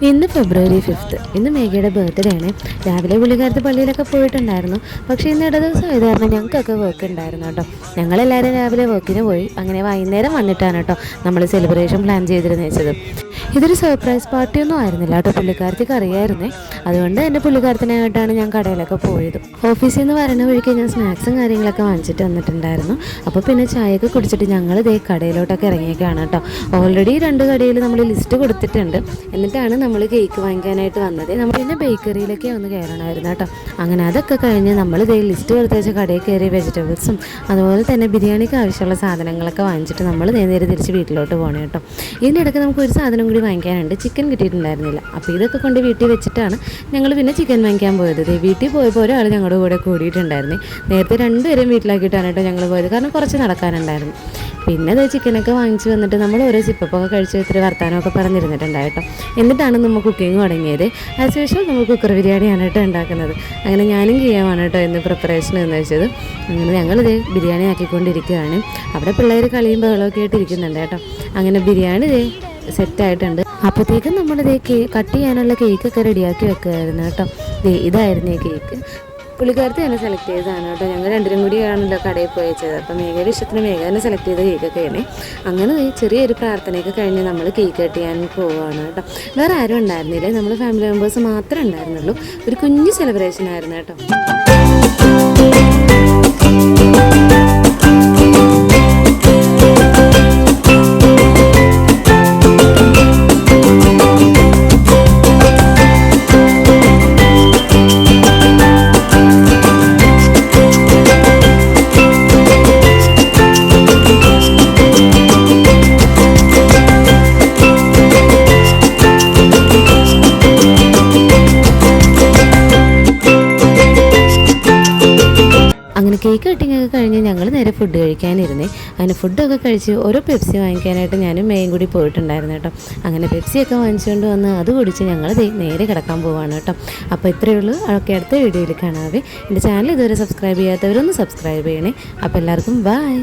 ഇന്ന് ഫെബ്രുവരി 5. ഇന്ന് മേഘയുടെ ബർത്ത്ഡേ ആണ്. രാവിലെ പുള്ളിക്കാരത്ത് പള്ളിയിലൊക്കെ പോയിട്ടുണ്ടായിരുന്നു. പക്ഷേ ഇന്ന് ഇടദിവസം ആയത് കാരണം ഞങ്ങൾക്കൊക്കെ വർക്ക് ഉണ്ടായിരുന്നു കേട്ടോ. ഞങ്ങളെല്ലാവരും രാവിലെ വർക്കിന് പോയി. അങ്ങനെ വൈകുന്നേരം വന്നിട്ടാണ് കേട്ടോ നമ്മൾ സെലിബ്രേഷൻ പ്ലാൻ ചെയ്തിരുന്നത്. ഇതൊരു സർപ്രൈസ് പാർട്ടിയൊന്നും ആയിരുന്നില്ല കേട്ടോ, പുള്ളിക്കാരത്തേക്ക് അറിയായിരുന്നേ. അതുകൊണ്ട് തന്നെ പുള്ളിക്കാരത്തിനായിട്ടാണ് ഞാൻ കടയിലൊക്കെ പോയത്. ഓഫീസിൽ നിന്ന് വരണ വഴിക്ക് ഞാൻ സ്നാക്സും കാര്യങ്ങളൊക്കെ വാങ്ങിച്ചിട്ട് വന്നിട്ടുണ്ടായിരുന്നു. അപ്പോൾ പിന്നെ ചായയൊക്കെ കുടിച്ചിട്ട് ഞങ്ങൾ ദേ കടയിലോട്ടൊക്കെ ഇറങ്ങിയേക്കാണ് കേട്ടോ. ഓൾറെഡി 2 കടയിൽ നമ്മൾ ലിസ്റ്റ് കൊടുത്തിട്ടുണ്ട്. എന്നിട്ടാണ് നമ്മൾ കേക്ക് വാങ്ങിക്കാനായിട്ട് വന്നത്. നമ്മൾ പിന്നെ ബേക്കറിയിലൊക്കെ ഒന്ന് കയറണമായിരുന്നു കേട്ടോ. അങ്ങനെ അതൊക്കെ കഴിഞ്ഞ് നമ്മൾ ഇതേ ലിസ്റ്റ് കൊടുത്തേച്ച കടയിൽ കയറി വെജിറ്റബിൾസും അതുപോലെ തന്നെ ബിരിയാണിക്ക് ആവശ്യമുള്ള സാധനങ്ങളൊക്കെ വാങ്ങിച്ചിട്ട് നമ്മൾ നേരെ തിരിച്ച് വീട്ടിലോട്ട് പോകണം കേട്ടോ. ഇതിനിടയ്ക്ക് നമുക്ക് ഒരു സാധനം കൂടി വാങ്ങിക്കാനുണ്ട്. ചിക്കൻ കിട്ടിയിട്ടുണ്ടായിരുന്നില്ല. അപ്പോൾ ഇതൊക്കെ കൊണ്ട് വീട്ടിൽ വെച്ചിട്ടാണ് ഞങ്ങൾ പിന്നെ ചിക്കൻ വാങ്ങിക്കാൻ പോയത്. വീട്ടിൽ പോയപ്പോൾ ഒരാൾ ഞങ്ങളുടെ കൂടെ കൂടിയിട്ടുണ്ടായിരുന്നു. നേരത്തെ 2 പേരും വീട്ടിലാക്കിയിട്ടാണ് കേട്ടോ ഞങ്ങൾ പോയത്, കാരണം കുറച്ച് നടക്കാനുണ്ടായിരുന്നു. പിന്നെ അത് ചിക്കനൊക്കെ വാങ്ങിച്ച് വന്നിട്ട് നമ്മൾ ഓരോ സിപ്പൊക്കെ കഴിച്ച് ഇത്തിരി വർത്താനമൊക്കെ പറഞ്ഞിരുന്നിട്ടുണ്ടായിട്ടോ. എന്നിട്ടാണ് നമ്മൾ കുക്കിംഗ് തുടങ്ങിയത്. ആസ് യൂഷ്വൽ നമ്മൾ കുക്കർ ബിരിയാണിയാണ് കേട്ടോ ഉണ്ടാക്കുന്നത്. അങ്ങനെ ഞാനും ചെയ്യാമാണ് കേട്ടോ ഇന്ന് പ്രിപ്പറേഷൻ എന്ന് വെച്ചത്. അങ്ങനെ ഞങ്ങളിത് ബിരിയാണി ആക്കിക്കൊണ്ടിരിക്കുകയാണ്. അവിടെ പിള്ളേർ കളിയും ബഹളമൊക്കെ ആയിട്ട് ഇരിക്കുന്നുണ്ട് കേട്ടോ. അങ്ങനെ ബിരിയാണി സെറ്റായിട്ടുണ്ട്. അപ്പോഴത്തേക്കും നമ്മളിത് കട്ട് ചെയ്യാനുള്ള കേക്കൊക്കെ റെഡിയാക്കി വെക്കുമായിരുന്നു കേട്ടോ. ഇതായിരുന്നു ഈ കേക്ക്. പുള്ളിക്കാരത്തി തന്നെ സെലക്ട് ചെയ്തതാണ് കേട്ടോ. ഞങ്ങൾ 2 കൂടിയാണല്ലോ കടയിൽ പോയി വെച്ചത്. അപ്പം മേഘയുടെ ഇഷ്ടത്തിന് മേഘ തന്നെ സെലക്ട് ചെയ്ത കേക്കൊക്കെ ആണ്. അങ്ങനെ ചെറിയൊരു പ്രാർത്ഥനയൊക്കെ കഴിഞ്ഞ് നമ്മൾ കേക്ക് കട്ട് ചെയ്യാൻ പോവുകയാണ് കേട്ടോ. വേറെ ആരും ഉണ്ടായിരുന്നില്ല, നമ്മൾ ഫാമിലി മെമ്പേഴ്സ് മാത്രമേ ഉണ്ടായിരുന്നുള്ളൂ. ഒരു കുഞ്ഞു സെലിബ്രേഷൻ ആയിരുന്നു കേട്ടോ. അങ്ങനെ കേക്ക് കട്ടിങ്ങൊക്കെ കഴിഞ്ഞ് ഞങ്ങൾ നേരെ ഫുഡ് കഴിക്കാനിരുന്നേ. അങ്ങനെ ഫുഡൊക്കെ കഴിച്ച് ഓരോ പെപ്സി വാങ്ങിക്കാനായിട്ട് ഞാനും മേയും കൂടി പോയിട്ടുണ്ടായിരുന്നു കേട്ടോ. അങ്ങനെ പെപ്സിയൊക്കെ വാങ്ങിച്ചുകൊണ്ട് വന്ന് അത് കുടിച്ച് ഞങ്ങൾ നേരെ കിടക്കാൻ പോവാണ് കേട്ടോ. അപ്പോൾ ഇത്രയേ ഉള്ളൂ. ഒക്കെ അടുത്ത വീഡിയോയിൽ കാണാവേ. എൻ്റെ ചാനൽ ഇതുവരെ സബ്സ്ക്രൈബ് ചെയ്യാത്തവരൊന്ന് സബ്സ്ക്രൈബ് ചെയ്യണേ. അപ്പോൾ എല്ലാവർക്കും ബൈ.